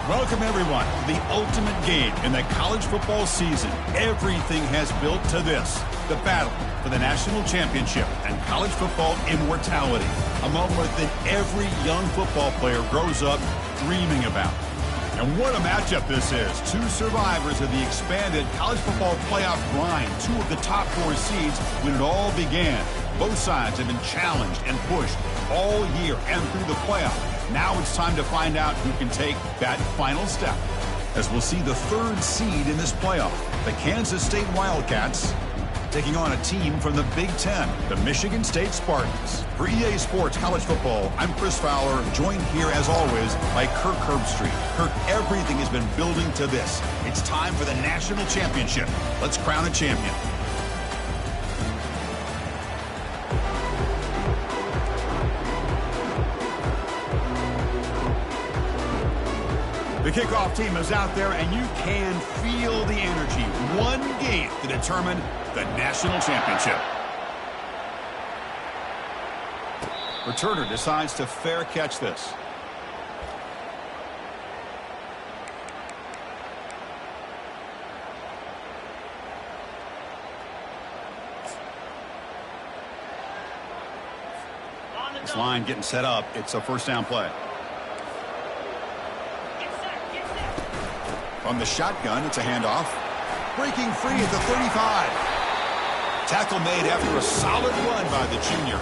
Welcome, everyone, to the ultimate game in the college football season. Everything has built to this, the battle for the national championship and college football immortality, a moment that every young football player grows up dreaming about. And what a matchup this is. Two survivors of the expanded college football playoff grind, two of the top 4 seeds when it all began. Both sides have been challenged and pushed all year and through the playoff. Now it's time to find out who can take that final step, as we'll see the 3rd seed in this playoff, the Kansas State Wildcats, taking on a team from the Big Ten, the Michigan State Spartans. For EA Sports College Football, I'm Chris Fowler, joined here as always by Kirk Herbstreit. Kirk, everything has been building to this. It's time for the national championship. Let's crown a champion. The kickoff team is out there, and you can feel the energy. One game to determine the national championship. Returner decides to fair catch this. This line getting set up. It's a first down play. From the shotgun, it's a handoff. Breaking free at the 35. Tackle made after a solid run by the junior.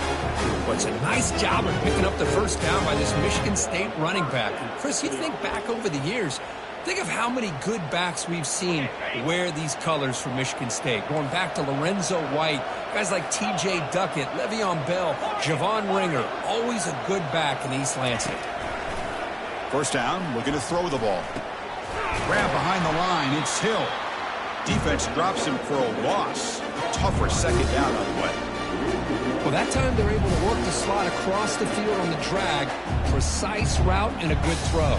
Well, it's a nice job of picking up the first down by this Michigan State running back. And Chris, you think back over the years, think of how many good backs we've seen wear these colors for Michigan State. Going back to Lorenzo White, guys like T.J. Duckett, Le'Veon Bell, Javon Ringer, always a good back in East Lansing. First down, looking to throw the ball. Grab behind the line, it's Hill. Defense drops him for a loss. Tougher second down on the way. Well, that time they're able to work the slot across the field on the drag. Precise route and a good throw.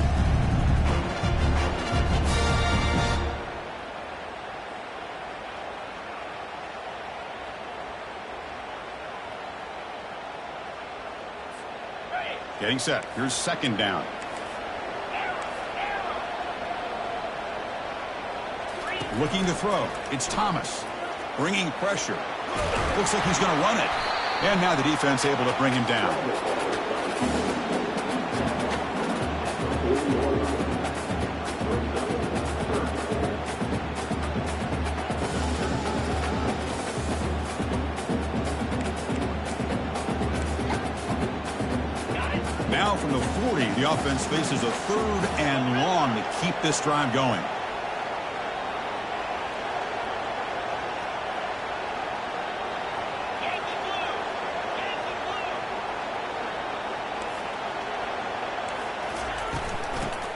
Getting set. Here's second down. Looking to throw. It's Thomas. Bringing pressure. Looks like he's going to run it. And now the defense able to bring him down. Now from the 40, the offense faces a 3rd and long to keep this drive going.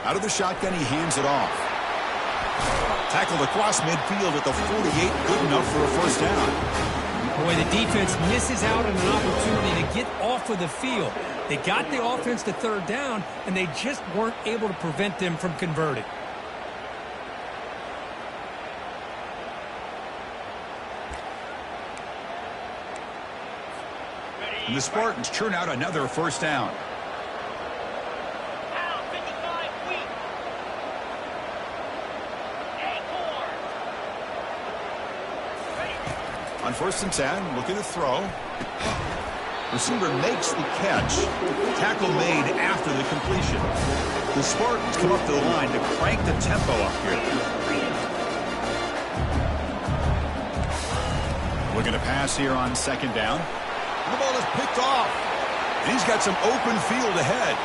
Out of the shotgun, he hands it off. Tackled across midfield at the 48, good enough for a first down. Boy, the defense misses out on an opportunity to get off of the field. They got the offense to 3rd down, and they just weren't able to prevent them from converting. And the Spartans churn out another first down. On 1st and 10, looking to throw. Receiver makes the catch. Tackle made after the completion. The Spartans come up to the line to crank the tempo up here. Looking to pass here on 2nd down. And the ball is picked off. And he's got some open field ahead.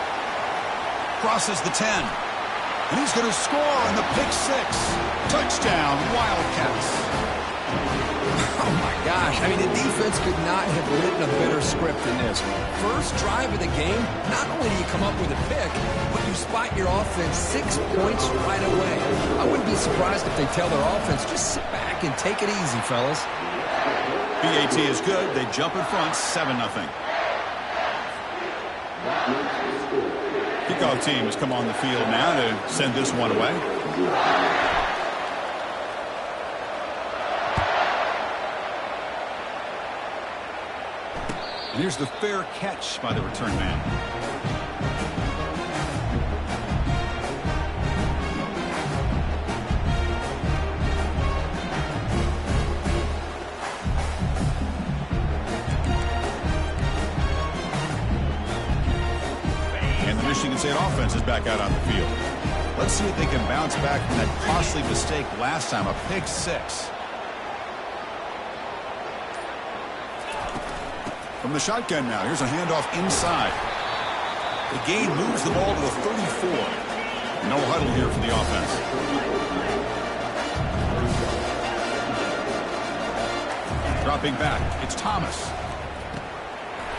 Crosses the 10. And he's going to score on the pick 6. Touchdown, Wildcats. Oh, my gosh. I mean, the defense could not have written a better script than this. First drive of the game, not only do you come up with a pick, but you spot your offense 6 points right away. I wouldn't be surprised if they tell their offense, just sit back and take it easy, fellas. PAT is good. They jump in front, 7-0. Kickoff team has come on the field now to send this one away. And here's the fair catch by the return man. back out on the field. Let's see if they can bounce back from that costly mistake last time, a pick six. From the shotgun now, here's a handoff inside. The gain moves the ball to the 34. No huddle here for the offense. Dropping back, it's Thomas.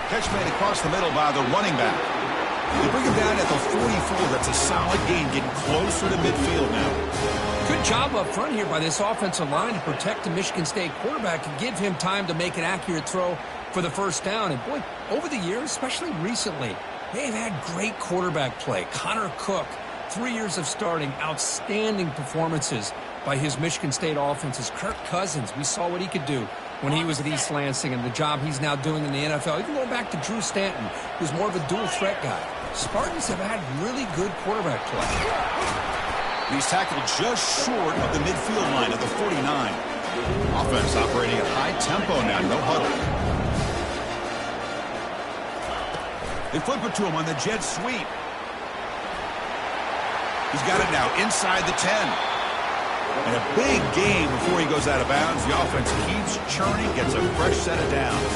Catch made across the middle by the running back. They bring him down at the 44. That's a solid gain, getting closer to midfield now. Good job up front here by this offensive line to protect the Michigan State quarterback and give him time to make an accurate throw for the first down. And boy, over the years, especially recently, they've had great quarterback play. Connor Cook, 3 years of starting, outstanding performances by his Michigan State offenses. Kirk Cousins, we saw what he could do when he was at East Lansing and the job he's now doing in the NFL. Even going back to Drew Stanton, who's more of a dual threat guy. Spartans have had really good quarterback play. He's tackled just short of the midfield line at the 49. Offense operating at high tempo now, no huddle. They flip it to him on the jet sweep. He's got it now inside the 10. And a big game before he goes out of bounds. The offense keeps churning, gets a fresh set of downs.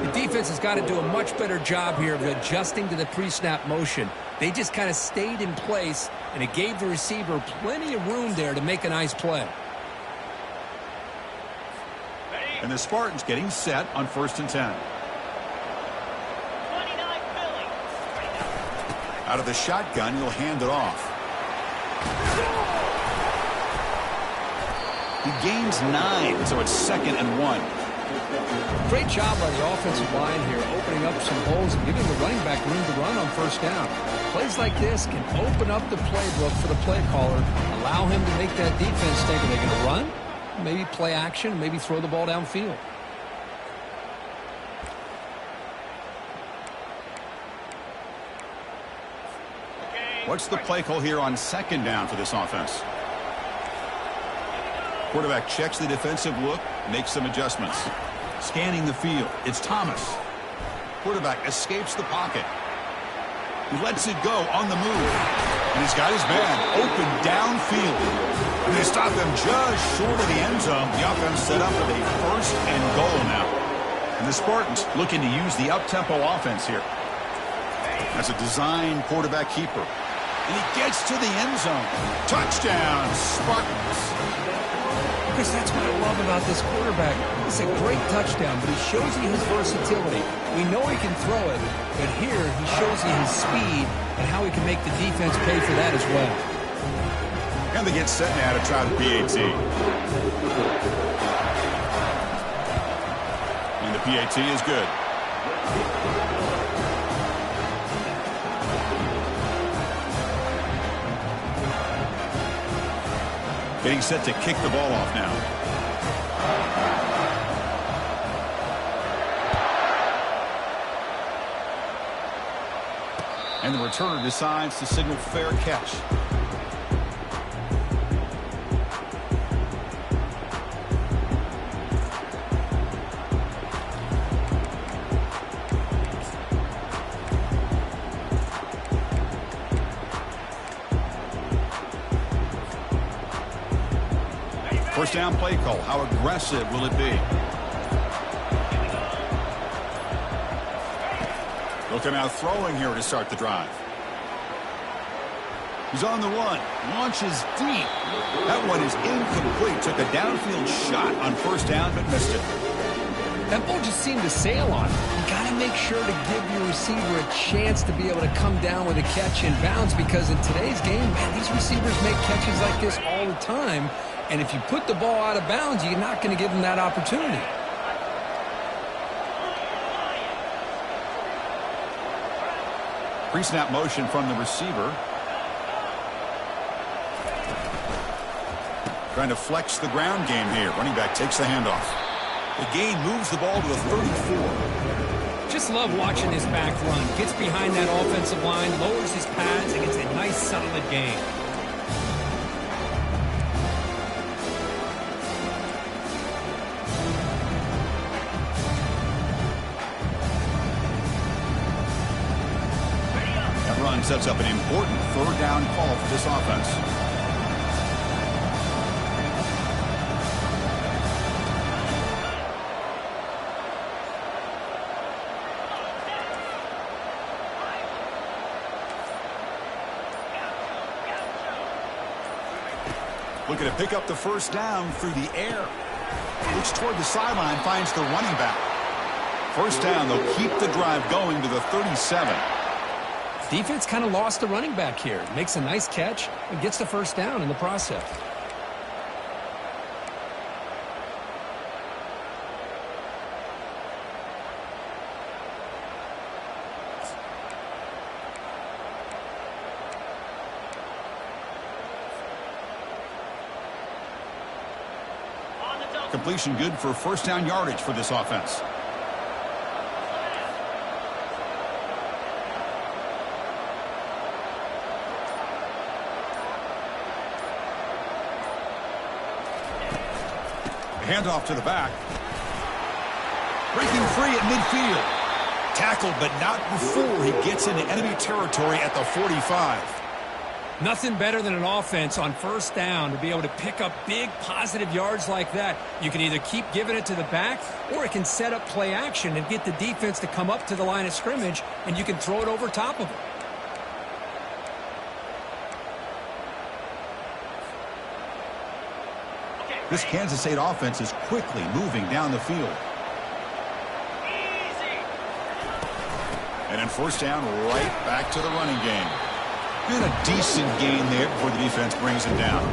The defense has got to do a much better job here of adjusting to the pre-snap motion. They just kind of stayed in place, and it gave the receiver plenty of room there to make a nice play. And the Spartans getting set on 1st and 10. Out of the shotgun, he'll hand it off. He gains 9, so it's 2nd and 1. Great job by the offensive line here, opening up some holes and giving the running back room to run on 1st down. Plays like this can open up the playbook for the play caller, allow him to make that defense think, are they going to run? Maybe play action, maybe throw the ball downfield. What's the play call here on 2nd down for this offense? Quarterback checks the defensive look, makes some adjustments. Scanning the field, it's Thomas. Quarterback escapes the pocket. He lets it go on the move. And he's got his man open downfield. And they stop him just short of the end zone. The offense set up with a 1st and goal now. And the Spartans looking to use the up-tempo offense here. As a design quarterback keeper. And he gets to the end zone. Touchdown, Spartans. Chris, that's what I love about this quarterback. It's a great touchdown, but he shows you his versatility. We know he can throw it, but here he shows you his speed and how he can make the defense pay for that as well. And they get set now to try the PAT. And the PAT is good. Getting set to kick the ball off now. And the returner decides to signal fair catch. First down play call. How aggressive will it be? They'll come out throwing here to start the drive. He's on the run. Launches deep. That one is incomplete. Took a downfield shot on 1st down, but missed it. That ball just seemed to sail on. You got to make sure to give your receiver a chance to be able to come down with a catch in bounds, because in today's game, man, these receivers make catches like this all the time. And if you put the ball out of bounds, you're not going to give them that opportunity. Pre-snap motion from the receiver. Trying to flex the ground game here. Running back takes the handoff. The gain moves the ball to the 34. Just love watching this back run. Gets behind that offensive line, lowers his pads, and gets a nice solid gain. sets up an important third down call for this offense. Looking to pick up the first down through the air. Looks toward the sideline, finds the running back. First down, they'll keep the drive going to the 37. Defense kind of lost the running back here. Makes a nice catch and gets the first down in the process. Completion good for first down yardage for this offense. Handoff to the back. Breaking free at midfield. Tackled, but not before he gets into enemy territory at the 45. Nothing better than an offense on first down to be able to pick up big positive yards like that. You can either keep giving it to the back, or it can set up play action and get the defense to come up to the line of scrimmage, and you can throw it over top of them. This Kansas State offense is quickly moving down the field. And then first down, right back to the running game. And a decent gain there before the defense brings him down.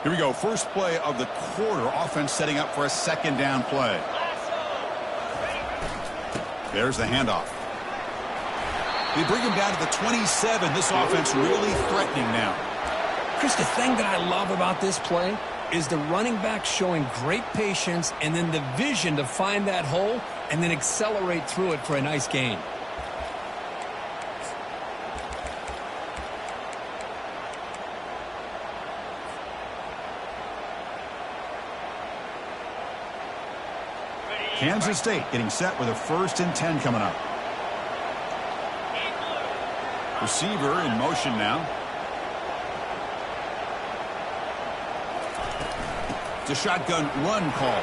Here we go. First play of the quarter. Offense setting up for a second down play. There's the handoff. They bring him down to the 27. This offense really threatening now. Chris, the thing that I love about this play is the running back showing great patience and then the vision to find that hole and then accelerate through it for a nice gain. Kansas State getting set with a 1st and 10 coming up. Receiver in motion now. It's a shotgun run call.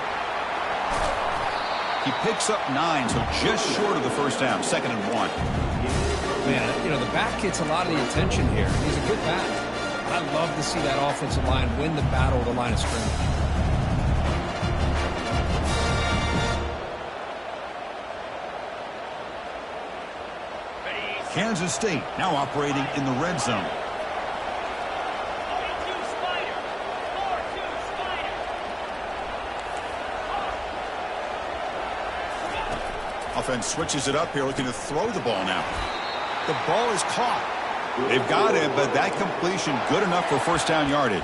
He picks up 9, so just short of the first down. 2nd and 1. Man, you know, the back gets a lot of the attention here. He's a good back. I love to see that offensive line win the battle of the line of scrimmage. Kansas State now operating in the red zone. Offense switches it up here, looking to throw the ball now. The ball is caught. They've got it, but that completion good enough for first down yardage.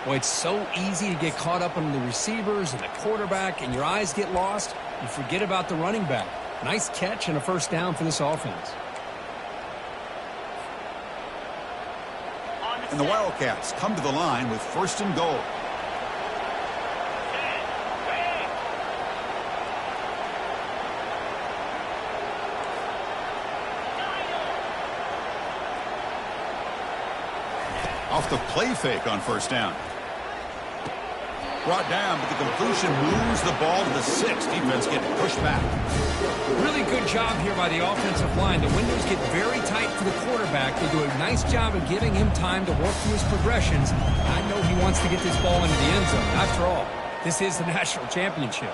Boy, it's so easy to get caught up on the receivers and the quarterback, and your eyes get lost. You forget about the running back. Nice catch and a first down for this offense. And the Wildcats come to the line with 1st and goal. Off the play fake on first down. Brought down, but the completion moves the ball to the 6. Defense getting pushed back. Really good job here by the offensive line. The windows get very tight for the quarterback. They do a nice job of giving him time to work through his progressions. I know he wants to get this ball into the end zone. After all, this is the national championship.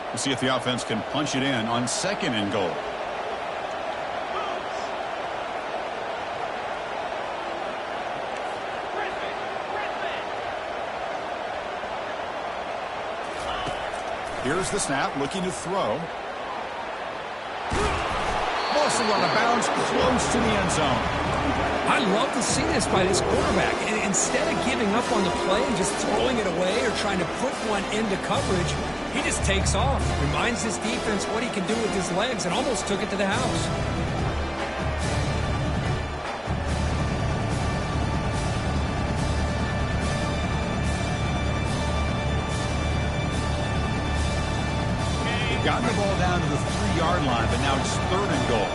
We'll see if the offense can punch it in on 2nd and goal. Here's the snap, looking to throw. Mostly on the bounce, close to the end zone. I love to see this by this quarterback. And instead of giving up on the play and just throwing it away or trying to put one into coverage, he just takes off, reminds his defense what he can do with his legs, and almost took it to the house. Gotten the ball down to the 3-yard line, but now it's 3rd and goal.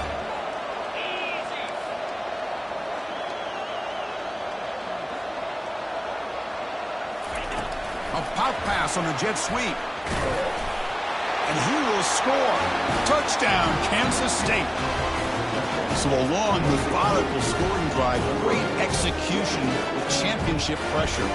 A pop pass on the jet sweep. And he will score. Touchdown, Kansas State. So a long, methodical scoring drive. Great execution with championship pressure.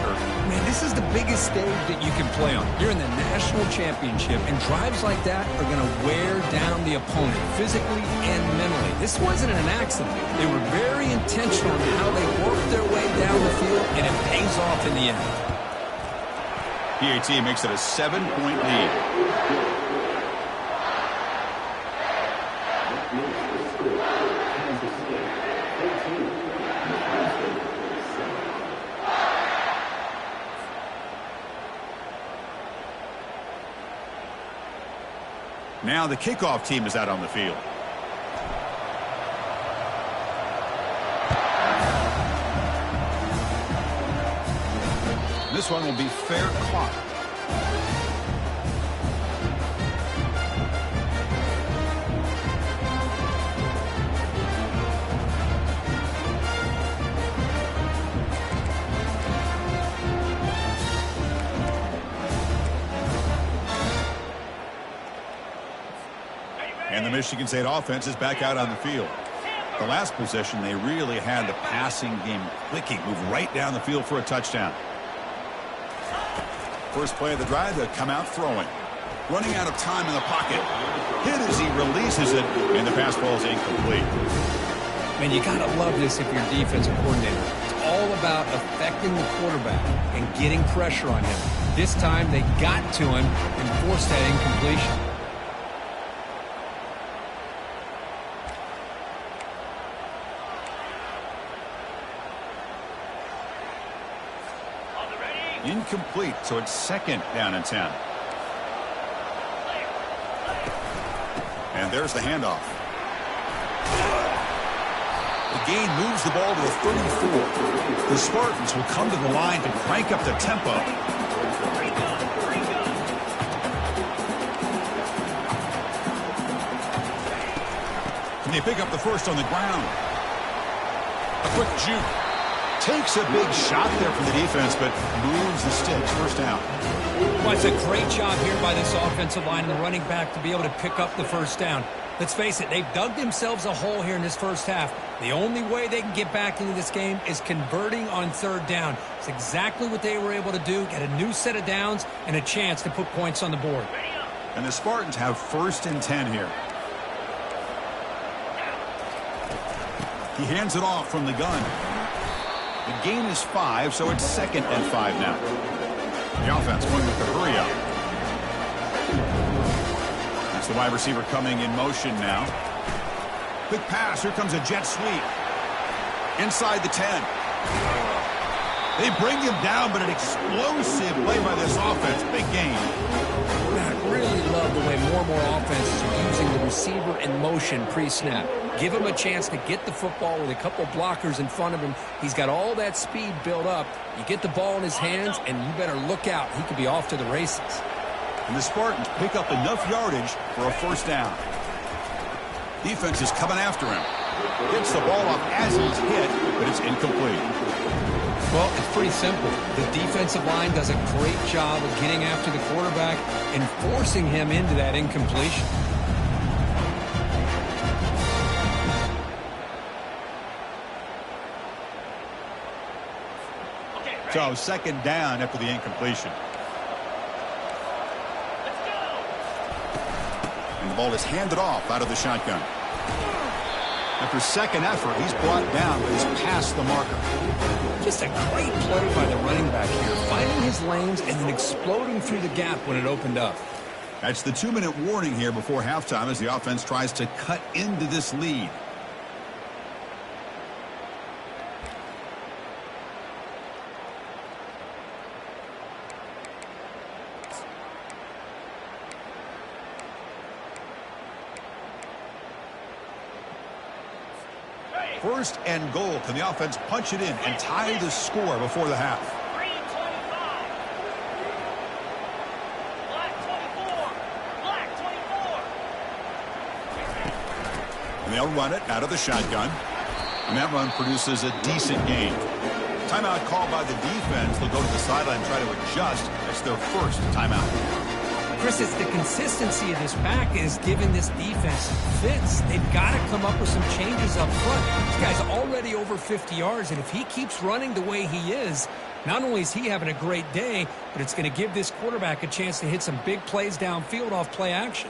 Man, this is the biggest stage that you can play on. You're in the national championship, and drives like that are going to wear down the opponent physically and mentally. This wasn't an accident. They were very intentional in how they worked their way down the field, and it pays off in the end. PAT makes it a 7-point lead. Now the kickoff team is out on the field. This one will be fair caught. And the Michigan State offense is back out on the field. The last possession, they really had the passing game clicking, move right down the field for a touchdown. First play of the drive, they'll come out throwing. Running out of time in the pocket. Hit as he releases it, and the pass ball is incomplete. Man, you got to love this if you're a defensive coordinator. It's all about affecting the quarterback and getting pressure on him. This time, they got to him and forced that incompletion. Incomplete, so it's 2nd down and 10. And there's the handoff. The gain moves the ball to the 34. The Spartans will come to the line to crank up the tempo. And they pick up the first on the ground. A quick juke. Takes a big shot there from the defense, but moves the sticks. First down. Well, it's a great job here by this offensive line and the running back to be able to pick up the first down. Let's face it, they've dug themselves a hole here in this first half. The only way they can get back into this game is converting on 3rd down. It's exactly what they were able to do, get a new set of downs and a chance to put points on the board. And the Spartans have 1st and 10 here. He hands it off from the gun. The gain is 5, so it's 2nd and 5 now. The offense going with the hurry up. That's the wide receiver coming in motion now. Quick pass. Here comes a jet sweep. Inside the 10. They bring him down, but an explosive play by this offense. Big gain. I really love the way more and more offenses are using the receiver in motion pre-snap. Give him a chance to get the football with a couple blockers in front of him. He's got all that speed built up. You get the ball in his hands, and you better look out. He could be off to the races. And the Spartans pick up enough yardage for a first down. Defense is coming after him. Gets the ball off as he's hit, but it's incomplete. Well, it's pretty simple. The defensive line does a great job of getting after the quarterback and forcing him into that incompletion. So 2nd down after the incompletion. And the ball is handed off out of the shotgun. After 2nd effort, he's brought down, but he's past the marker. Just a great play by the running back here, finding his lanes and then exploding through the gap when it opened up. That's the 2-minute warning here before halftime as the offense tries to cut into this lead. First and goal. Can the offense punch it in and tie the score before the half? And they'll run it out of the shotgun. And that run produces a decent gain. Timeout called by the defense. They'll go to the sideline and try to adjust. That's their first timeout. Chris, it's the consistency of this back is giving this defense fits. They've got to come up with some changes up front. This guy's already over 50 yards, and if he keeps running the way he is, not only is he having a great day, but it's going to give this quarterback a chance to hit some big plays downfield off play action.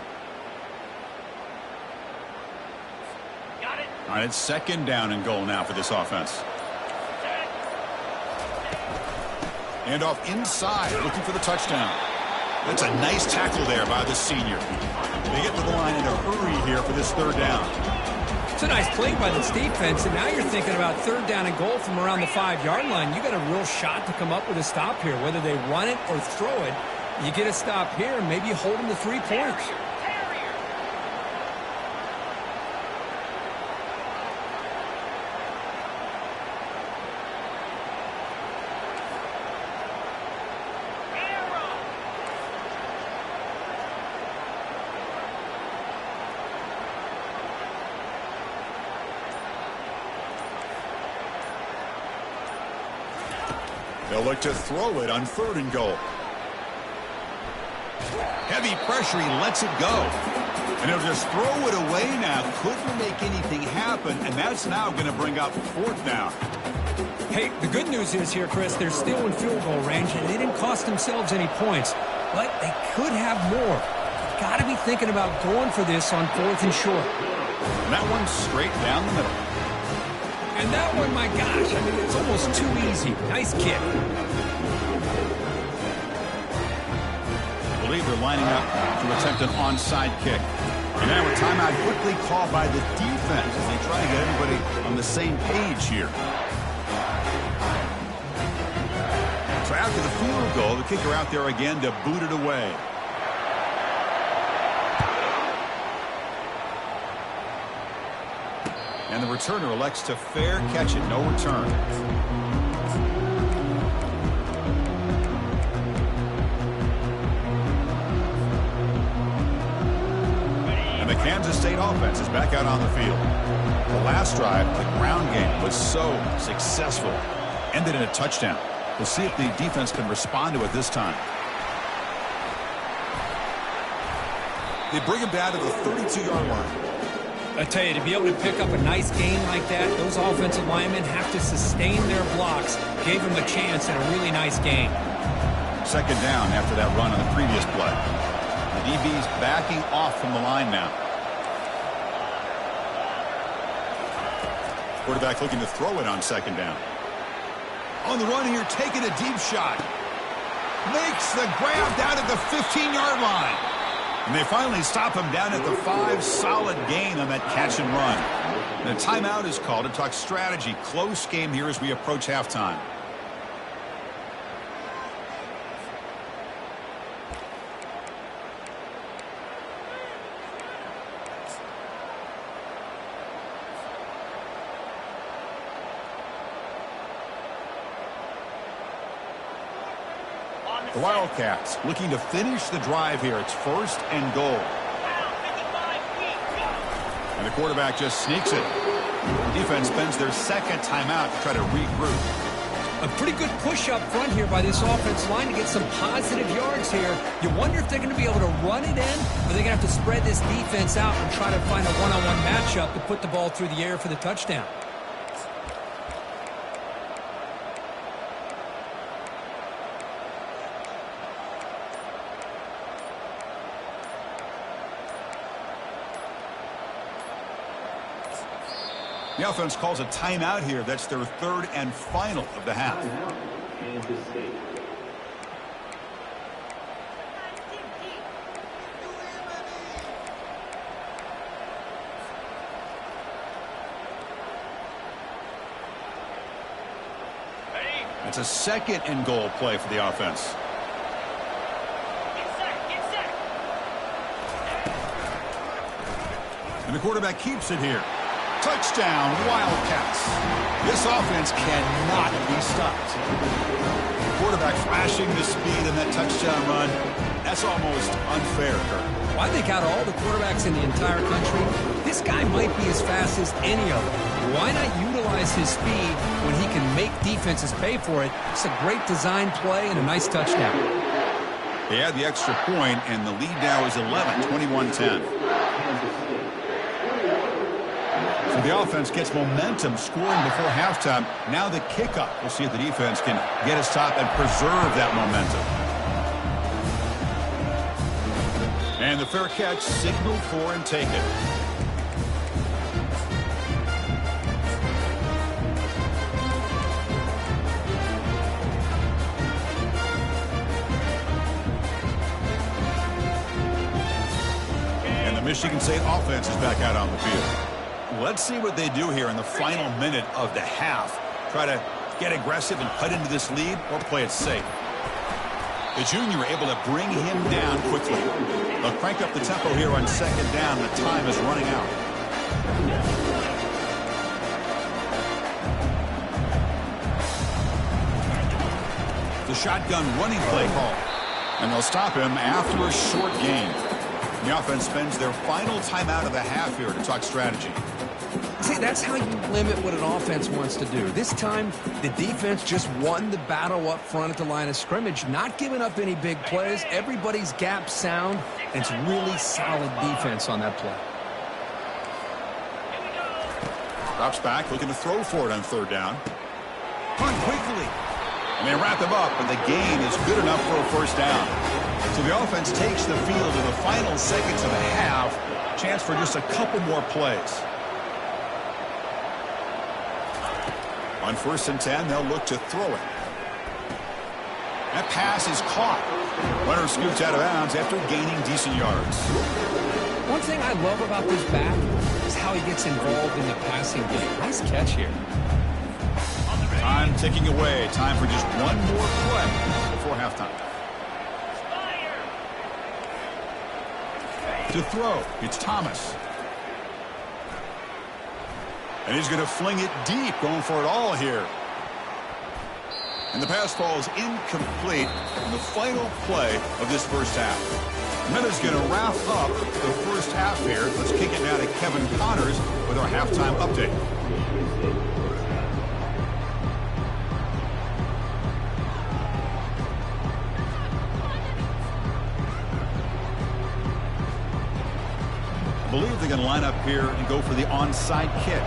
Got it. All right, it's second down and goal now for this offense. And off inside, looking for the touchdown. That's a nice tackle there by the senior. They get to the line in a hurry here for this third down. It's a nice play by this defense, and now you're thinking about third down and goal from around the 5-yard line. You got a real shot to come up with a stop here. Whether they run it or throw it, you get a stop here, and maybe you hold them to 3 points. They'll look to throw it on third and goal. Heavy pressure, he lets it go. And he'll just throw it away now. Couldn't make anything happen, and that's now going to bring up fourth down. Hey, the good news is here, Chris, they're still in field goal range, and they didn't cost themselves any points. But they could have more. Got to be thinking about going for this on fourth and short. And that one's straight down the middle. And that one, my gosh, I mean, it's almost too easy. Nice kick. I believe they're lining up to attempt an onside kick. And now a timeout quickly called by the defense as they try to get everybody on the same page here. So after the field goal, the kicker out there again to boot it away. And the returner elects to fair catch it, no return. And the Kansas State offense is back out on the field. The last drive, the ground game, was so successful. Ended in a touchdown. We'll see if the defense can respond to it this time. They bring him down to the 32-yard line. I tell you, to be able to pick up a nice gain like that, those offensive linemen have to sustain their blocks. Gave them a chance and a really nice gain. Second down after that run on the previous play. The DB's backing off from the line now. Quarterback looking to throw it on second down. On the run here, taking a deep shot. Makes the grab down at the 15-yard line. And they finally stop him down at the 5. Solid gain on that catch and run. And a timeout is called to talk strategy. Close game here as we approach halftime. The Wildcats looking to finish the drive here. It's first and goal. And the quarterback just sneaks it. The defense spends their second timeout to try to regroup. A pretty good push up front here by this offensive line to get some positive yards here. You wonder if they're going to be able to run it in, or they're going to have to spread this defense out and try to find a one-on-one matchup to put the ball through the air for the touchdown. The offense calls a timeout here. That's their third and final of the half. That's a second and goal play for the offense. And the quarterback keeps it here. Touchdown, Wildcats. This offense cannot be stopped. The quarterback flashing the speed in that touchdown run. That's almost unfair, Kirk. Well, I think out of all the quarterbacks in the entire country, this guy might be as fast as any of them. Why not utilize his speed when he can make defenses pay for it? It's a great design play and a nice touchdown. They had the extra point, and the lead now is 11, 21-10. So the offense gets momentum scoring before halftime. Now the kickoff. We'll see if the defense can get a stop and preserve that momentum. And the fair catch signaled for and taken. And the Michigan State offense is back out on the field. Let's see what they do here in the final minute of the half. Try to get aggressive and cut into this lead or play it safe. The junior able to bring him down quickly. They'll crank up the tempo here on second down. The time is running out. The shotgun running play call. And they'll stop him after a short gain. The offense spends their final timeout of the half here to talk strategy. See, that's how you limit what an offense wants to do. This time, the defense just won the battle up front at the line of scrimmage, not giving up any big plays. Everybody's gap sound, and it's really solid defense on that play. Drops back, looking to throw for it on third down. Punt quickly. And they wrap him up, and the gain is good enough for a first down. So the offense takes the field in the final seconds of the half. Chance for just a couple more plays. On 1st and 10, they'll look to throw it. That pass is caught. Runner scoots out of bounds after gaining decent yards. One thing I love about this back is how he gets involved in the passing game. Nice catch here. Time ticking away. Time for just one more play before halftime. To throw, it's Thomas. And he's going to fling it deep, going for it all here. And the pass falls incomplete in the final play of this first half. Meta's going to wrap up the first half here. Let's kick it now to Kevin Connors with our halftime update. I believe they're going to line up here and go for the onside kick.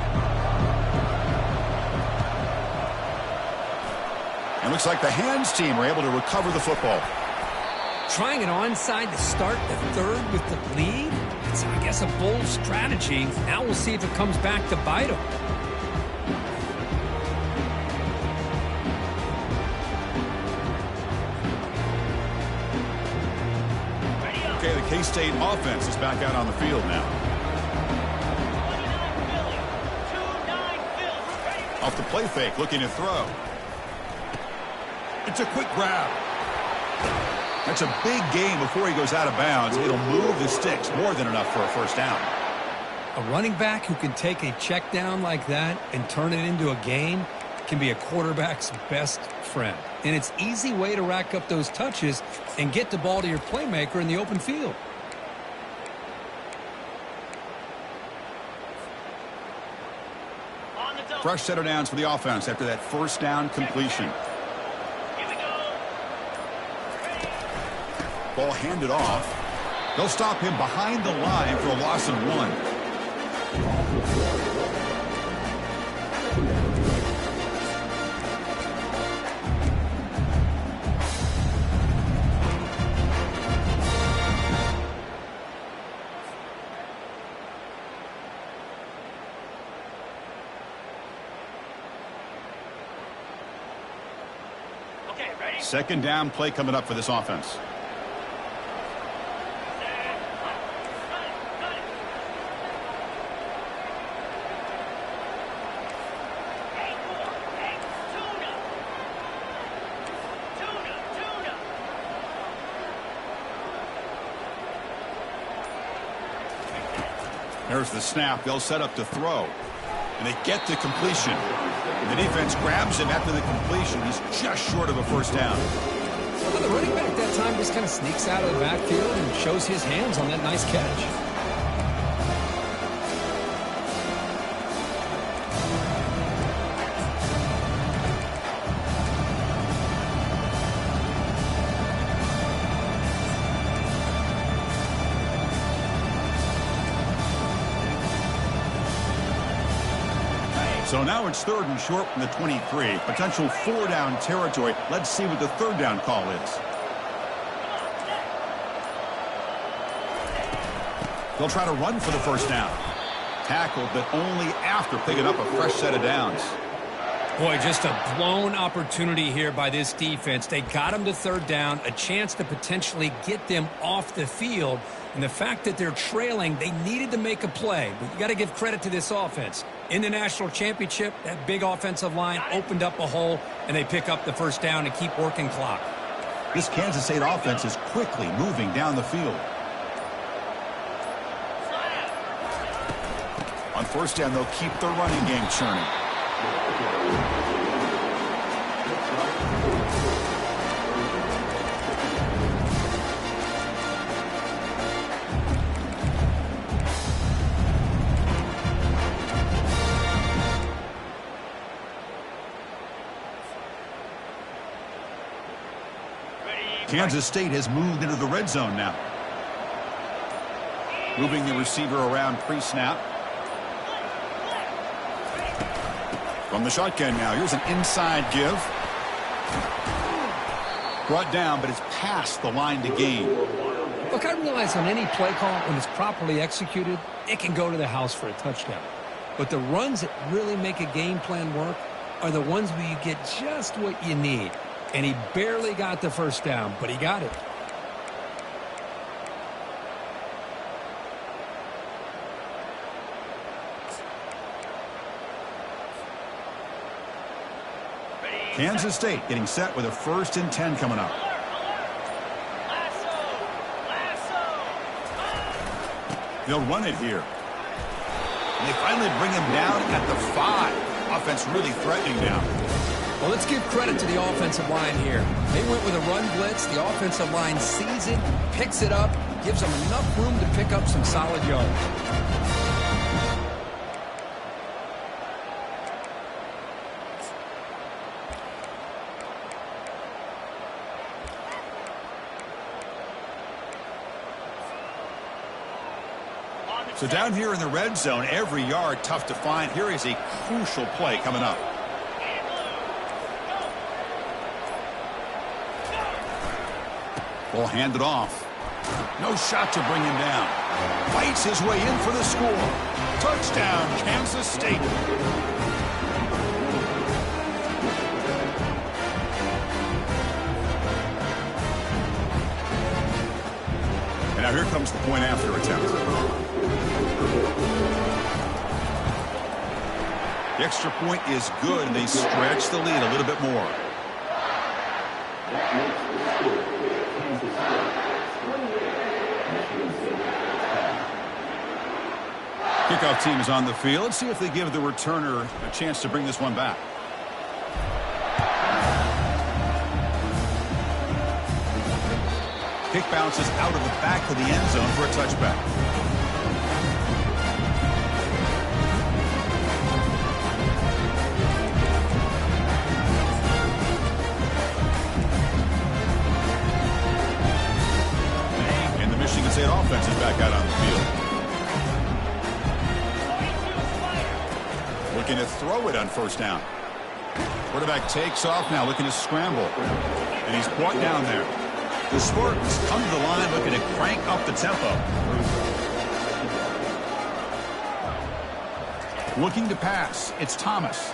And looks like the hands team are able to recover the football. Trying it onside to start the third with the lead? It's, I guess, a bold strategy. Now we'll see if it comes back to bite them. Okay, the K-State offense is back out on the field now. Off the play fake, looking to throw. It's a quick grab. That's a big gain before he goes out of bounds. It'll move the sticks more than enough for a first down. A running back who can take a check down like that and turn it into a gain can be a quarterback's best friend. And it's an easy way to rack up those touches and get the ball to your playmaker in the open field. Fresh set of downs for the offense after that first down completion. Ball handed off. They'll stop him behind the line for a loss of 1. Second down play coming up for this offense. There's the snap. They'll set up to throw. And they get the completion. And the defense grabs him after the completion. He's just short of a first down. Well, the running back at that time just kind of sneaks out of the backfield and shows his hands on that nice catch. So now it's 3rd and short from the 23. Potential 4-down territory. Let's see what the 3rd down call is. They'll try to run for the first down. Tackled, but only after picking up a fresh set of downs. Boy, just a blown opportunity here by this defense. They got him to 3rd down, a chance to potentially get them off the field. And the fact that they're trailing, they needed to make a play. But you got to give credit to this offense. In the national championship, that big offensive line opened up a hole, and they pick up the first down and keep working clock. This Kansas State offense is quickly moving down the field. On first down, they'll keep their running game churning. Kansas State has moved into the red zone now. Moving the receiver around pre-snap. From the shotgun now, here's an inside give. Brought down, but it's past the line to gain. Look, I realize on any play call, when it's properly executed, it can go to the house for a touchdown. But the runs that really make a game plan work are the ones where you get just what you need. And he barely got the first down, but he got it. Kansas State getting set with a 1st and 10 coming up. They'll run it here. And they finally bring him down at the 5. Offense really threatening now. Well, let's give credit to the offensive line here. They went with a run blitz. The offensive line sees it, picks it up, gives them enough room to pick up some solid yards. So down here in the red zone, every yard tough to find. Here is a crucial play coming up. Will hand it off. No shot to bring him down. Fights his way in for the score. Touchdown, Kansas State. And now here comes the point after attempt. The extra point is good, and they stretch the lead a little bit more. Kickoff team is on the field. Let's see if they give the returner a chance to bring this one back. Kick bounces out of the back of the end zone for a touchback. And the Michigan State offense is back out on the field. Looking to throw it on first down. Quarterback takes off now, looking to scramble. And he's brought down there. The Spartans come to the line looking to crank up the tempo. Looking to pass. It's Thomas.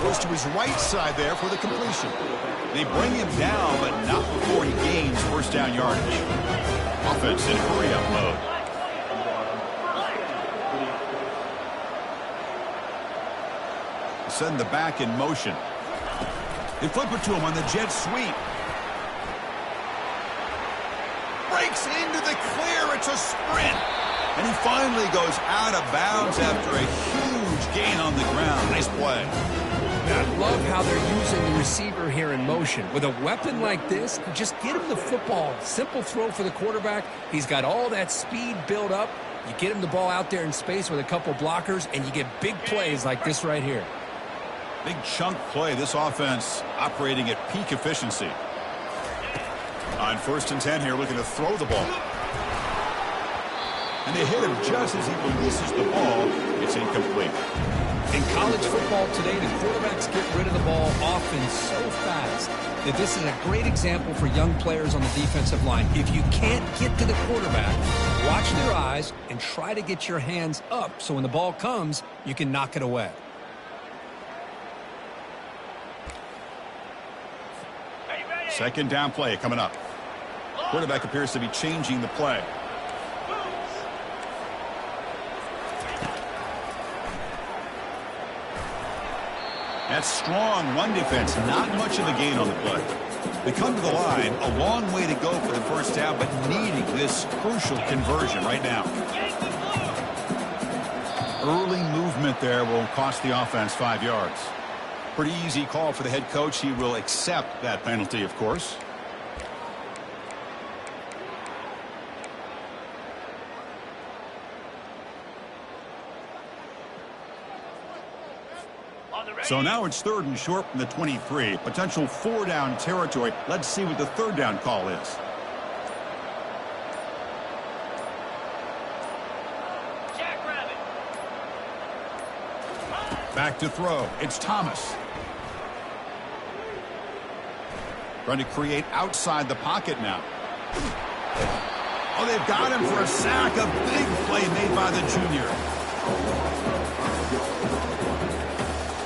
Goes to his right side there for the completion. They bring him down, but not before he gains first down yardage. Offense in hurry-up mode. Send the back in motion. They flip it to him on the jet sweep. Breaks into the clear. It's a sprint. And he finally goes out of bounds after a huge gain on the ground. Nice play. I love how they're using the receiver here in motion. With a weapon like this, just get him the football. Simple throw for the quarterback. He's got all that speed built up. You get him the ball out there in space with a couple blockers, and you get big plays like this right here. Big chunk play. This offense operating at peak efficiency. On 1st and 10 here, looking to throw the ball. And they hit him just as he releases the ball. It's incomplete. In college football today, the quarterbacks get rid of the ball often so fast that this is a great example for young players on the defensive line. If you can't get to the quarterback, watch their eyes and try to get your hands up so when the ball comes, you can knock it away. Second down play coming up. Quarterback appears to be changing the play. That strong run defense, not much of a gain on the play. They come to the line, a long way to go for the first down, but needing this crucial conversion right now. Early movement there will cost the offense 5 yards. Pretty easy call for the head coach. He will accept that penalty, of course. So now it's 3rd and short from the 23. Potential 4-down territory. Let's see what the 3rd down call is. Back to throw. It's Thomas. Trying to create outside the pocket now. Oh, they've got him for a sack. A big play made by the junior.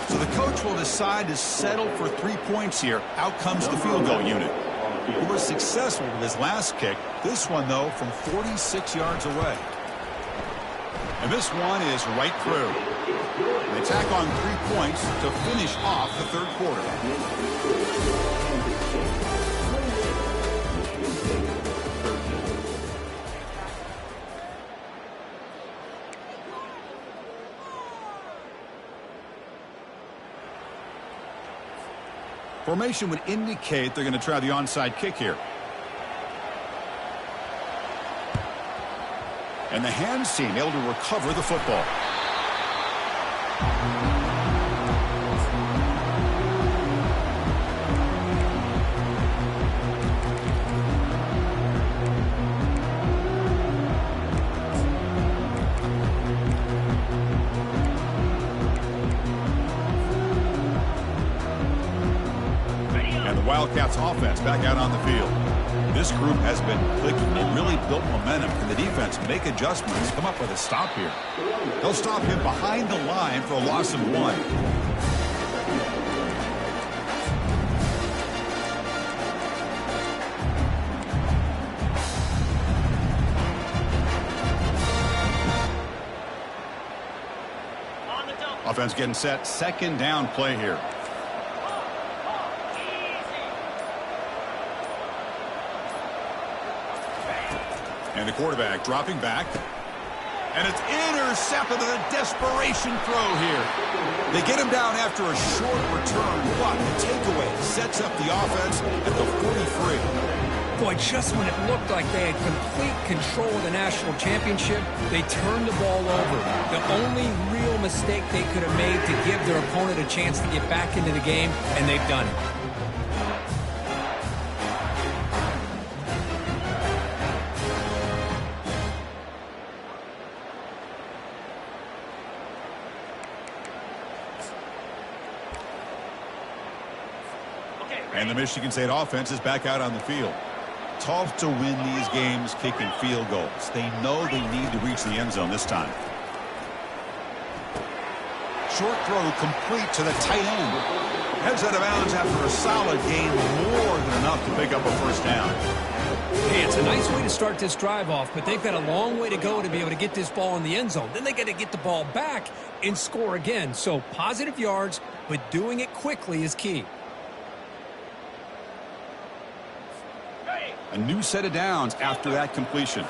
So the coach will decide to settle for 3 points here. Out comes the field goal unit. He was successful with his last kick. This one, though, from 46 yards away. And this one is right through. They tack on 3 points to finish off the 3rd quarter. Formation would indicate they're going to try the onside kick here. And the hands team able to recover the football. Wildcats offense back out on the field. This group has been clicking. They really built momentum. Can the defense make adjustments, come up with a stop here? They'll stop him behind the line for a loss of 1. Offense getting set. 2nd down play here. And the quarterback dropping back. And it's intercepted with a desperation throw here. They get him down after a short return, but the takeaway sets up the offense at the 43. Boy, just when it looked like they had complete control of the national championship, they turned the ball over. The only real mistake they could have made to give their opponent a chance to get back into the game, and they've done it. And the Michigan State offense is back out on the field. Tough to win these games kicking field goals. They know they need to reach the end zone this time. Short throw complete to the tight end. Heads out of bounds after a solid gain, more than enough to pick up a 1st down. Hey, it's a nice way to start this drive off, but they've got a long way to go to be able to get this ball in the end zone. Then they got to get the ball back and score again. So positive yards, but doing it quickly is key. A new set of downs after that completion.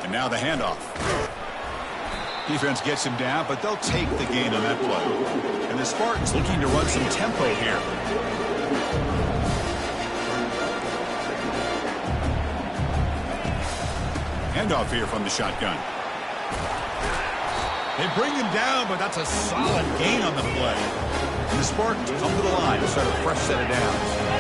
And now the handoff. Defense gets him down, but they'll take the gain on that play. And the Spartans looking to run some tempo here. Handoff here from the shotgun. They bring him down, but that's a solid gain on the play. And the Spartans come to the line to start a fresh set of downs.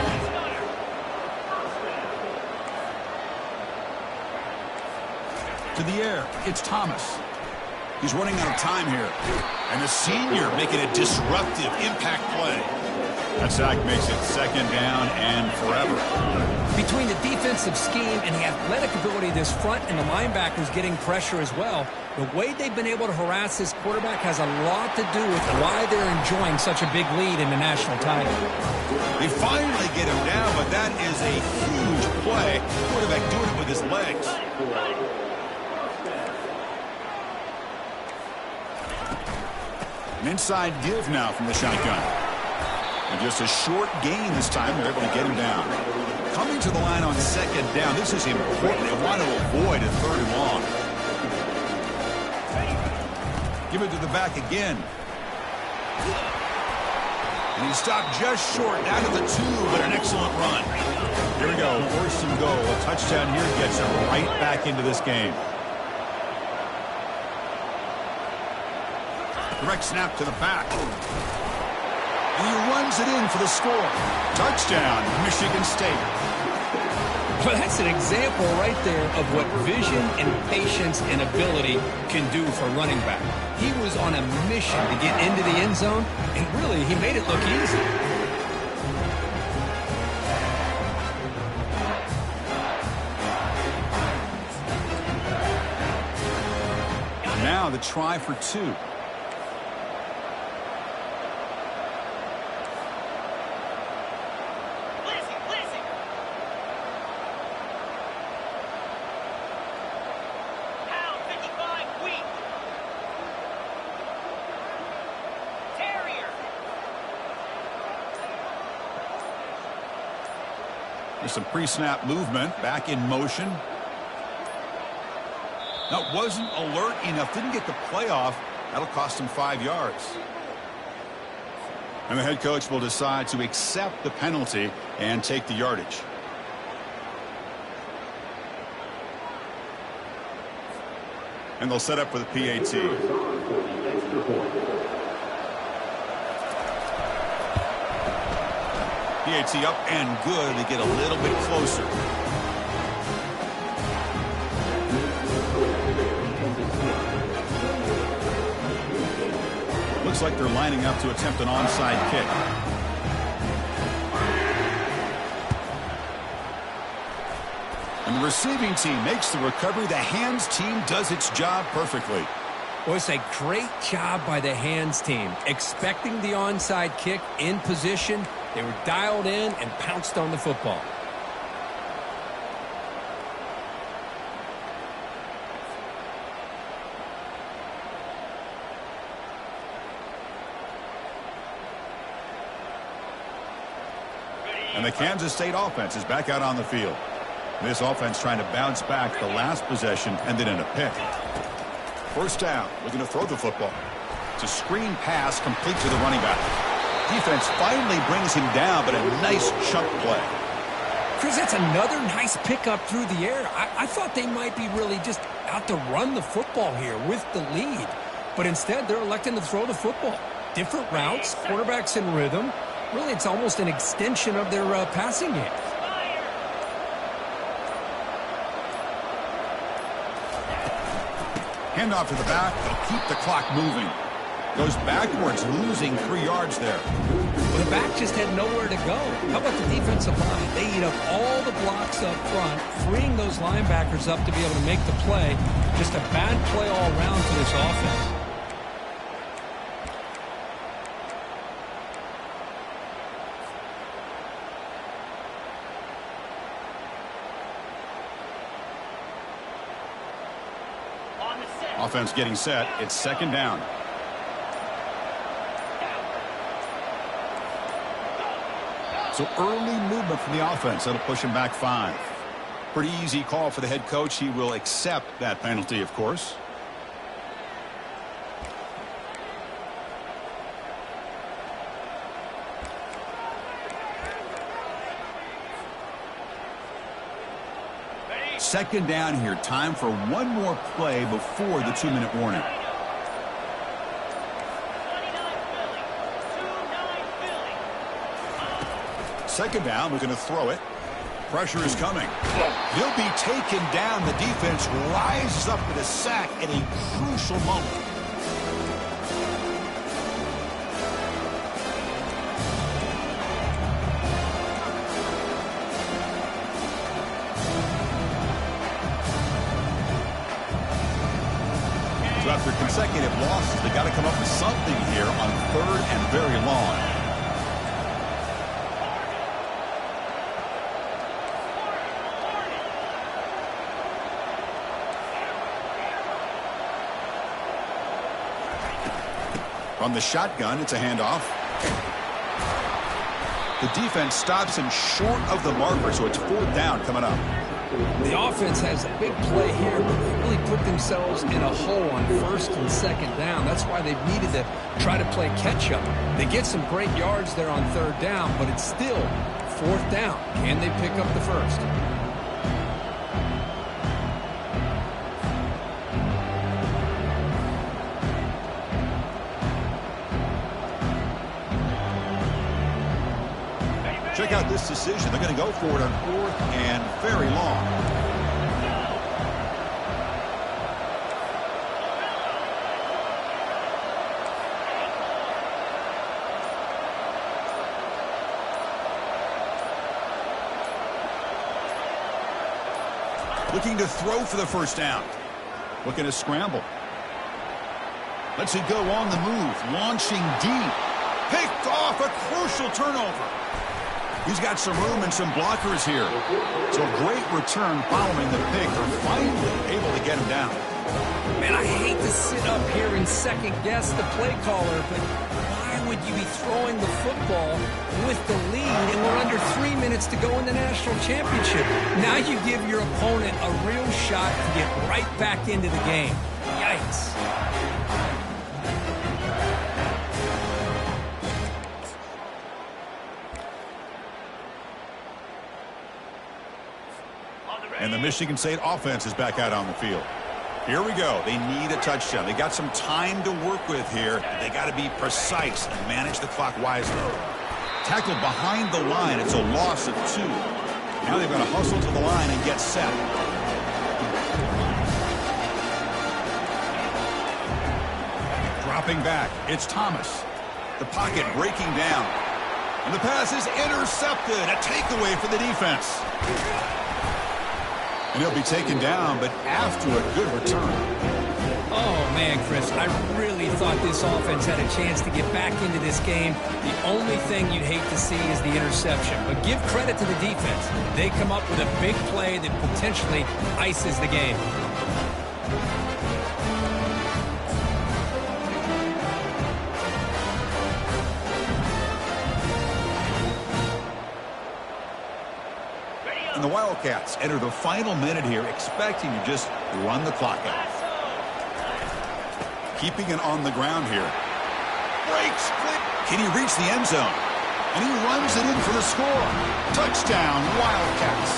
To the air, it's Thomas. He's running out of time here. And the senior making a disruptive impact play. That sack makes it second down and forever. Between the defensive scheme and the athletic ability of this front and the linebackers getting pressure as well, the way they've been able to harass this quarterback has a lot to do with why they're enjoying such a big lead in the national title. They finally get him down, but that is a huge play. Quarterback doing it with his legs. An inside give now from the shotgun. And just a short gain this time. They're able to get him down. Coming to the line on second down. This is important. They want to avoid a third and long. Give it to the back again. And he stopped just short. Down to the 2, but an excellent run. Here we go. First and goal. A touchdown here gets him right back into this game. Direct snap to the back. And he runs it in for the score. Touchdown, Michigan State. Well, that's an example right there of what vision and patience and ability can do for a running back. He was on a mission to get into the end zone, and really, he made it look easy. Now the try for 2. There's some pre-snap movement, back in motion. That wasn't alert enough, didn't get the play off. That'll cost him 5 yards. And the head coach will decide to accept the penalty and take the yardage. And they'll set up for the PAT. PAT up and good. They get a little bit closer. Looks like they're lining up to attempt an onside kick. And the receiving team makes the recovery. The hands team does its job perfectly. Well, it's a great job by the hands team. Expecting the onside kick in position. They were dialed in and pounced on the football. And the Kansas State offense is back out on the field. This offense trying to bounce back the last possession and then in a pick. First down, looking to throw the football. It's a screen pass complete to the running back. Defense finally brings him down, but a nice chunk play. Chris, that's another nice pickup through the air. I thought they might be really just out to run the football here with the lead. But instead, they're electing to throw the football. Different routes, quarterbacks in rhythm. Really, it's almost an extension of their passing game. Handoff to the back. They'll keep the clock moving. Goes backwards, losing 3 yards there. Well, the back just had nowhere to go. How about the defensive line? They eat up all the blocks up front, freeing those linebackers up to be able to make the play. Just a bad play all around for this offense. Offense getting set. It's second down. So early movement from the offense. That'll push him back 5. Pretty easy call for the head coach. He will accept that penalty, of course. Second down here. Time for one more play before the 2-minute warning. Second down. We're going to throw it. Pressure is coming. He'll be taken down. The defense rises up with a sack at a crucial moment. So after consecutive losses, they got to come up with something here on 3rd and very long. From the shotgun, it's a handoff. The defense stops him short of the marker, so it's 4th down coming up. The offense has a big play here, but they really put themselves in a hole on 1st and 2nd down. That's why they've needed to try to play catch-up. They get some great yards there on 3rd down, but it's still 4th down. Can they pick up the 1st? Check out this decision. They're going to go for it on 4th and very long. Looking to throw for the 1st down. Looking to scramble. Lets it go on the move. Launching deep. Picked off. A crucial turnover. He's got some room and some blockers here. So a great return following the pick. They're finally able to get him down. Man, I hate to sit up here and second-guess the play caller, but why would you be throwing the football with the lead and we're under 3 minutes to go in the national championship? Now you give your opponent a real shot to get right back into the game. Yikes. And the Michigan State offense is back out on the field. Here we go. They need a touchdown. They got some time to work with here. They got to be precise and manage the clock wisely. Tackled behind the line. It's a loss of 2. Now they've got to hustle to the line and get set. Dropping back. It's Thomas. The pocket breaking down. And the pass is intercepted. A takeaway for the defense. And he'll be taken down, but after a good return. Oh, man, Chris, I really thought this offense had a chance to get back into this game. The only thing you'd hate to see is the interception. But give credit to the defense. They come up with a big play that potentially ices the game. And the Wildcats enter the final minute here, expecting to just run the clock out. Keeping it on the ground here. Breaks. Can he reach the end zone? And he runs it in for the score. Touchdown, Wildcats.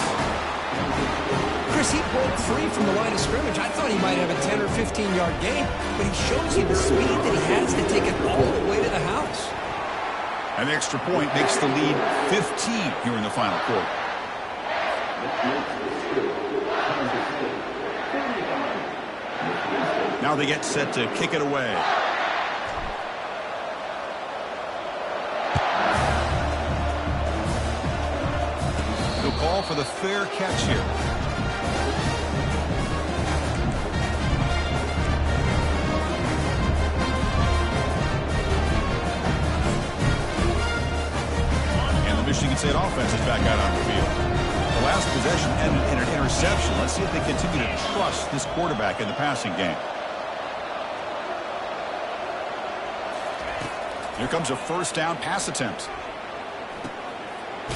Chris, he broke free from the line of scrimmage. I thought he might have a 10 or 15-yard gain, but he shows you the speed that he has to take it all the way to the house. An extra point makes the lead 15 here in the final quarter. Now they get set to kick it away. They'll call for the fair catch here. And the Michigan State offense is back out on the field. The last possession ended in an interception. Let's see if they continue to trust this quarterback in the passing game. Here comes a 1st down pass attempt.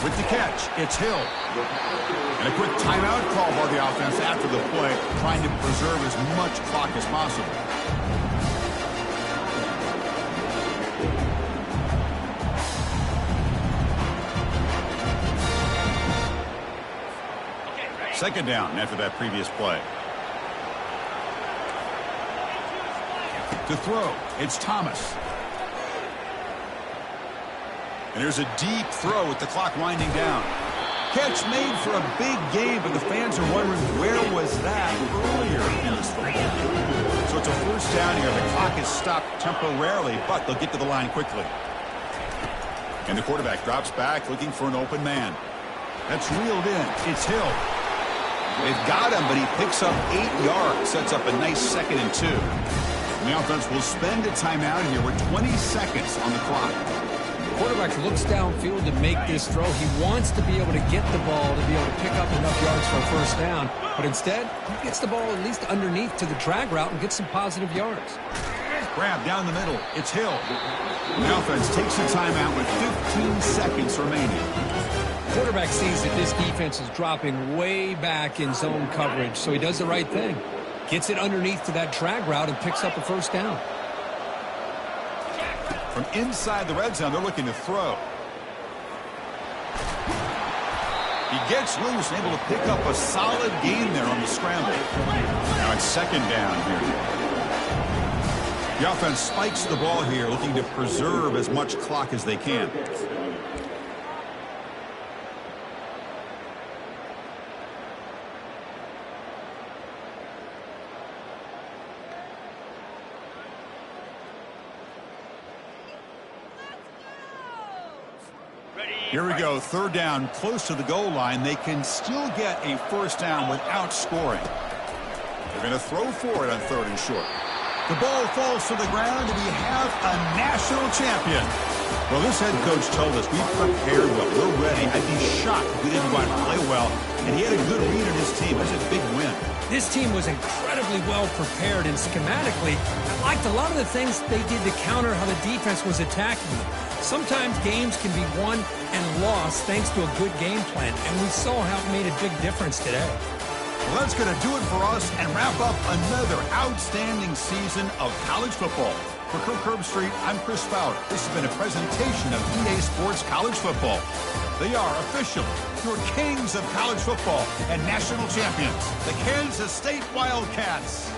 With the catch, it's Hill. And a quick timeout call by the offense after the play, trying to preserve as much clock as possible. Second down after that previous play. To throw, it's Thomas. And there's a deep throw with the clock winding down. Catch made for a big game, but the fans are wondering where was that earlier in this football. So it's a first down here. The clock is stopped temporarily, but they'll get to the line quickly. And the quarterback drops back looking for an open man. That's reeled in. It's Hill. They've got him, but he picks up 8 yards. Sets up a nice 2nd and 2. And the offense will spend a timeout here with 20 seconds on the clock. The quarterback looks downfield to make this throw. He wants to be able to get the ball to be able to pick up enough yards for a first down. But instead, he gets the ball at least underneath to the drag route and gets some positive yards. Grab down the middle. It's Hill. The offense takes a timeout with 15 seconds remaining. Quarterback sees that this defense is dropping way back in zone coverage, so he does the right thing. Gets it underneath to that drag route and picks up a first down. From inside the red zone, they're looking to throw. He gets loose and able to pick up a solid gain there on the scramble. Now it's second down here. The offense spikes the ball here, looking to preserve as much clock as they can. Here we go, third down, close to the goal line. They can still get a first down without scoring. They're going to throw for it on 3rd and short. The ball falls to the ground, and we have a national champion. Well, this head coach told us we prepared well. We're ready. I'd be shocked if we didn't go out and play well. And he had a good read on his team. That's a big win. This team was incredibly well prepared, and schematically, I liked a lot of the things they did to counter how the defense was attacking them. Sometimes games can be won and lost thanks to a good game plan, and we saw how it made a big difference today. Well, that's going to do it for us and wrap up another outstanding season of college football. For Kirk Herbstreit, I'm Chris Fowler. This has been a presentation of EA Sports College Football. They are officially your kings of college football and national champions, the Kansas State Wildcats.